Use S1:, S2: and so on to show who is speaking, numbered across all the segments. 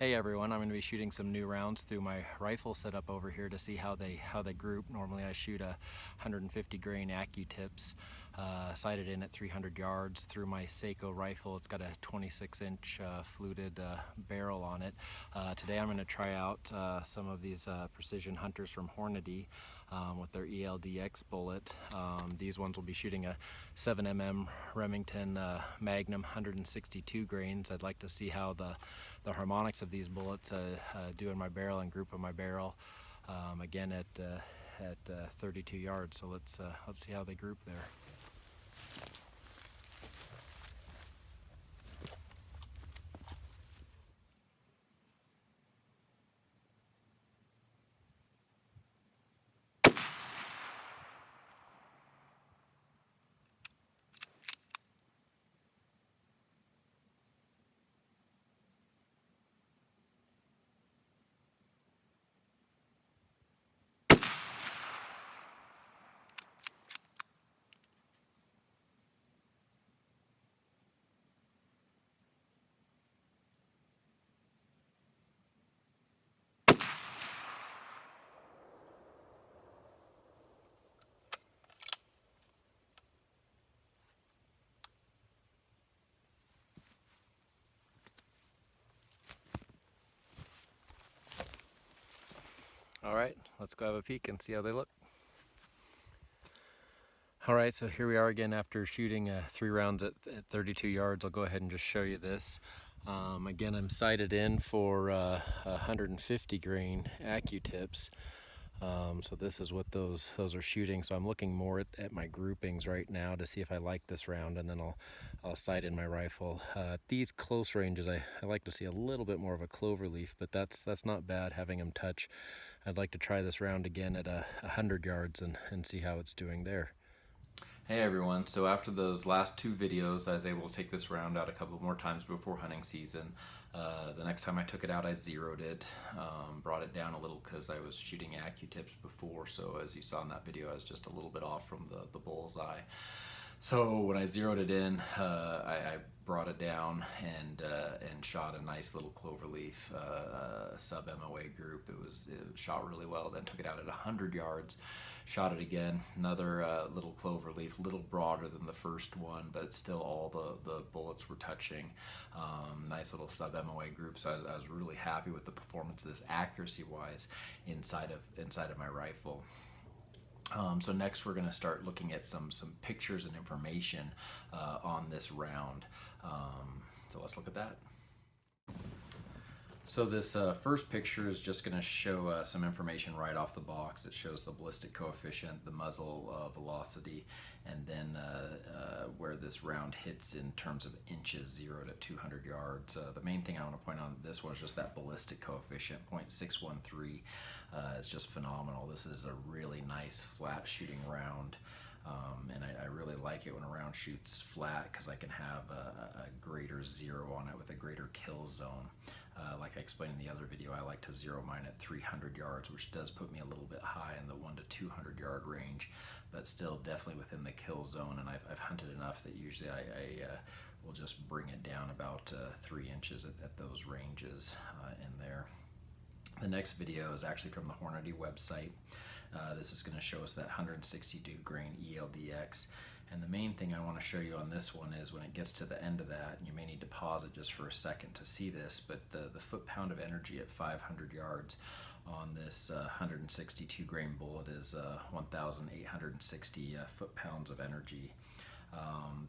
S1: Hey everyone, I'm going to be shooting some new rounds through my rifle setup over here to see how they group. Normally I shoot a 150 grain AccuTips, sighted in at 300 yards through my Seiko rifle. It's got a 26-inch fluted barrel on it. Today I'm going to try out some of these precision hunters from Hornady with their ELD X bullet. These ones will be shooting a 7mm Remington Magnum 162 grains. I'd like to see how the harmonics of these bullets do in my barrel and group of my barrel, again at 32 yards. So let's see how they group there. All right, let's go have a peek and see how they look. All right, so here we are again after shooting 3 rounds at 32 yards. I'll go ahead and just show you this. Again, I'm sighted in for 150 grain AccuTips. So this is what those are shooting. So I'm looking more at my groupings right now to see if I like this round, and then I'll sight in my rifle. These close ranges, I like to see a little bit more of a clover leaf, but that's not bad having them touch. I'd like to try this round again at 100 yards and see how it's doing there. Hey everyone, so after those last 2 videos, I was able to take this round out a couple more times before hunting season. The next time I took it out, I zeroed it, brought it down a little because I was shooting AccuTips before, so as you saw in that video, I was just a little bit off from the bullseye. So when I zeroed it in, I brought it down and shot a nice little cloverleaf sub MOA group. It shot really well. Then took it out at 100 yards, shot it again, another little cloverleaf, little broader than the first one, but still all the bullets were touching. Nice little sub MOA group. So I was really happy with the performance of this accuracy wise inside of my rifle. So next we're going to start looking at some pictures and information on this round. So let's look at that. So this first picture is just going to show some information right off the box. It shows the ballistic coefficient, the muzzle velocity, and then where this round hits in terms of inches, 0 to 200 yards. The main thing I want to point out on this one is just that ballistic coefficient, 0.613. Is just phenomenal. This is a really nice flat shooting round. And I really like it when a round shoots flat because I can have a greater zero on it with a greater kill zone. Like I explained in the other video, I like to zero mine at 300 yards, which does put me a little bit high in the 1 to 200 yard range, but still definitely within the kill zone. And I've hunted enough that usually I will just bring it down about 3 inches at those ranges in there. The next video is actually from the Hornady website. This is going to show us that 162 grain ELD X. And the main thing I want to show you on this one is when it gets to the end of that, and you may need to pause it just for a second to see this, but the foot-pound of energy at 500 yards on this 162 grain bullet is 1,860 foot-pounds of energy.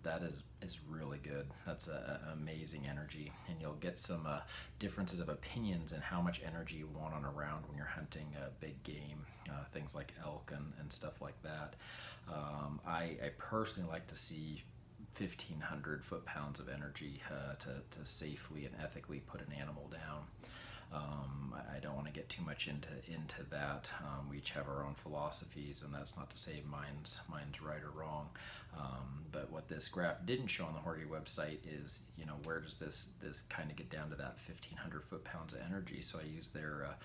S1: That is really good. That's amazing energy, and you'll get some differences of opinions in how much energy you want on a round when you're hunting big game, things like elk and stuff like that. I personally like to see 1,500 foot-pounds of energy to safely and ethically put an animal down. I don't want to get too much into that. We each have our own philosophies, and that's not to say mine's right or wrong. But what this graph didn't show on the Hornady website is, where does this kind of get down to that 1,500 foot-pounds of energy? So I use their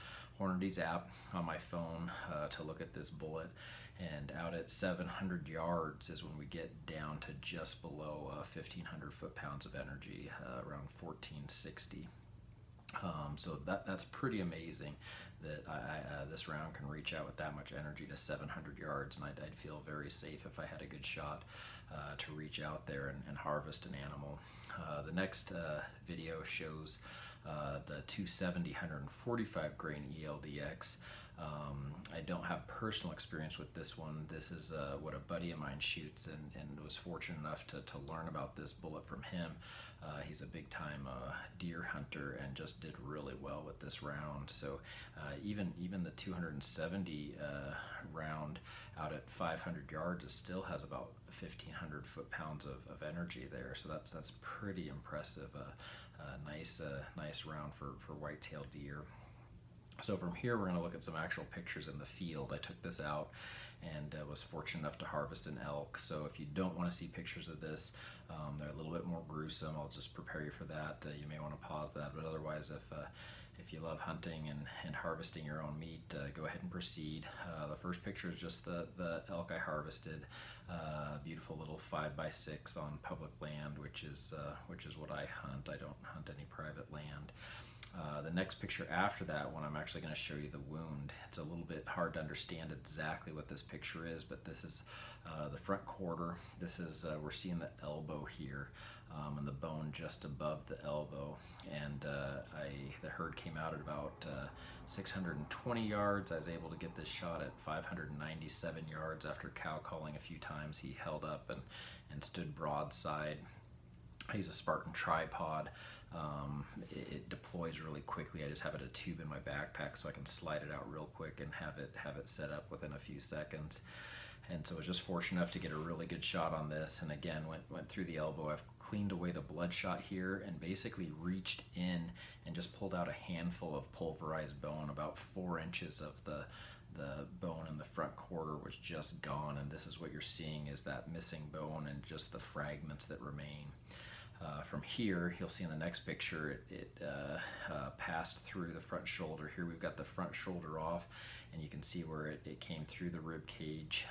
S1: Hornady's app on my phone to look at this bullet, and out at 700 yards is when we get down to just below 1,500 foot-pounds of energy, around 1,460. So that's pretty amazing that this round can reach out with that much energy to 700 yards, and I'd feel very safe if I had a good shot to reach out there and harvest an animal. The next video shows the 270 145 grain ELD X. I don't have personal experience with this one. This is what a buddy of mine shoots, and was fortunate enough to learn about this bullet from him. He's a big time deer hunter and just did really well with this round. So even the 270 round out at 500 yards, it still has about 1,500 foot-pounds of energy there. So that's pretty impressive. Nice round for white-tailed deer. So from here, we're going to look at some actual pictures in the field. I took this out and was fortunate enough to harvest an elk. So if you don't want to see pictures of this, they're a little bit more gruesome. I'll just prepare you for that. You may want to pause that, but otherwise, if you love hunting and harvesting your own meat, go ahead and proceed. The first picture is just the elk I harvested. Beautiful little 5x6 on public land, which is what I hunt. I don't hunt any private land. The next picture after that one, I'm actually going to show you the wound. It's a little bit hard to understand exactly what this picture is, but this is the front quarter. This is, we're seeing the elbow here, and the bone just above the elbow. And the herd came out at about 620 yards. I was able to get this shot at 597 yards after cow calling a few times. He held up and stood broadside. I use a Spartan tripod. It deploys really quickly. I just have it a tube in my backpack so I can slide it out real quick and have it set up within a few seconds. And so I was just fortunate enough to get a really good shot on this, and again went through the elbow. I've cleaned away the bloodshot here and basically reached in and just pulled out a handful of pulverized bone. About 4 inches of the bone in the front quarter was just gone, and this is what you're seeing, is that missing bone and just the fragments that remain. From here, you'll see in the next picture, it passed through the front shoulder. Here we've got the front shoulder off, and you can see where it came through the rib cage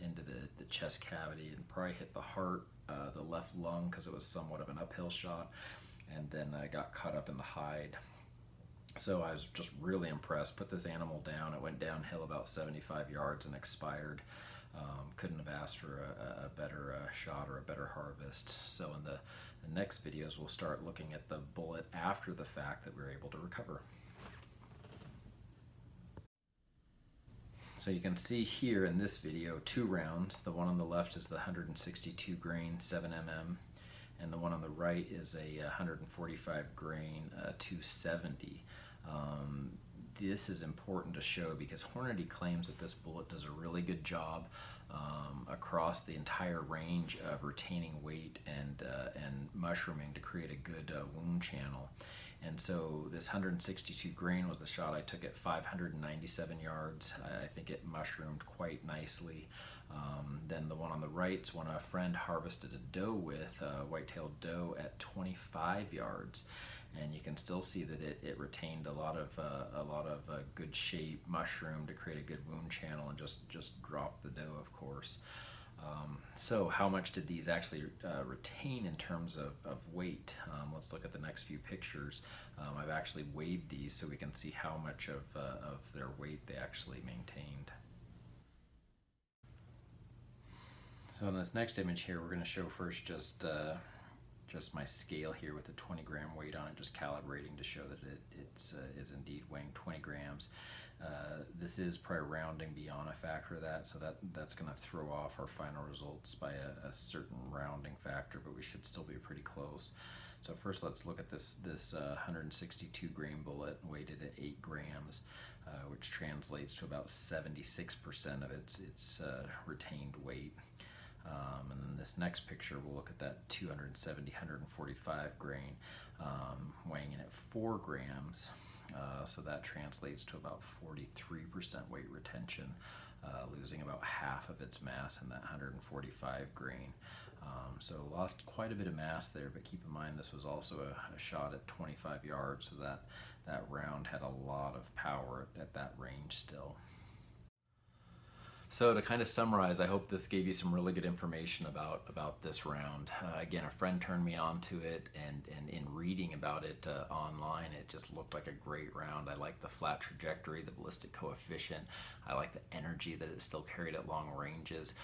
S1: into the chest cavity, and probably hit the heart, the left lung, because it was somewhat of an uphill shot, and then got caught up in the hide. So I was just really impressed. Put this animal down. It went downhill about 75 yards and expired. Couldn't have asked for a better shot or a better harvest. So in the next videos, we'll start looking at the bullet after the fact that we were able to recover. So you can see here in this video 2 rounds. The one on the left is the 162 grain 7mm, and the one on the right is a 145 grain 270. This is important to show because Hornady claims that this bullet does a really good job across the entire range of retaining weight and mushrooming to create a good wound channel. And so this 162 grain was the shot I took at 597 yards. I think it mushroomed quite nicely. Then the one on the right is one a friend harvested a doe with, a white-tailed doe, at 25 yards. And you can still see that it retained a lot of good shape, mushroom to create a good wound channel, and just dropped the doe, of course. So how much did these actually retain in terms of weight? Let's look at the next few pictures. I've actually weighed these so we can see how much of their weight they actually maintained. So in this next image here, we're going to show first just my scale here with the 20 gram weight on it, just calibrating to show that it is indeed weighing 20 grams. This is probably rounding beyond a factor of that, so that's going to throw off our final results by a certain rounding factor, but we should still be pretty close. So first let's look at this 162 grain bullet weighted at 8 grams, which translates to about 76% of its retained weight. And then this next picture, we'll look at that 270 145 grain weighing in at 4 grams. So that translates to about 43% weight retention, losing about half of its mass in that 145 grain. So lost quite a bit of mass there, but keep in mind this was also a shot at 25 yards, so that round had a lot of power at that range still. So to kind of summarize, I hope this gave you some really good information about this round. Again, a friend turned me on to it, and in reading about it online, it just looked like a great round. I like the flat trajectory, the ballistic coefficient. I like the energy that it still carried at long ranges,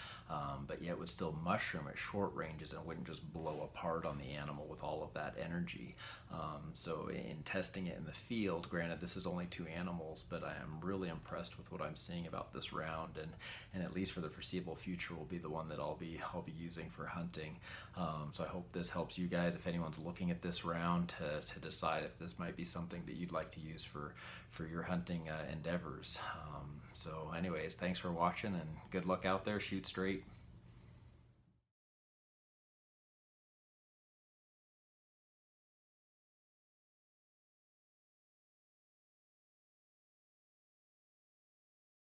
S1: but yet would still mushroom at short ranges and wouldn't just blow apart on the animal with all of that energy. So in testing it in the field, granted this is only 2 animals, but I am really impressed with what I'm seeing about this round, and at least for the foreseeable future will be the one that I'll be using for hunting. So I hope this helps you guys, if anyone's looking at this round, to decide if this might be something that you'd like to use for your hunting endeavors. So anyways, thanks for watching, and good luck out there. Shoot straight.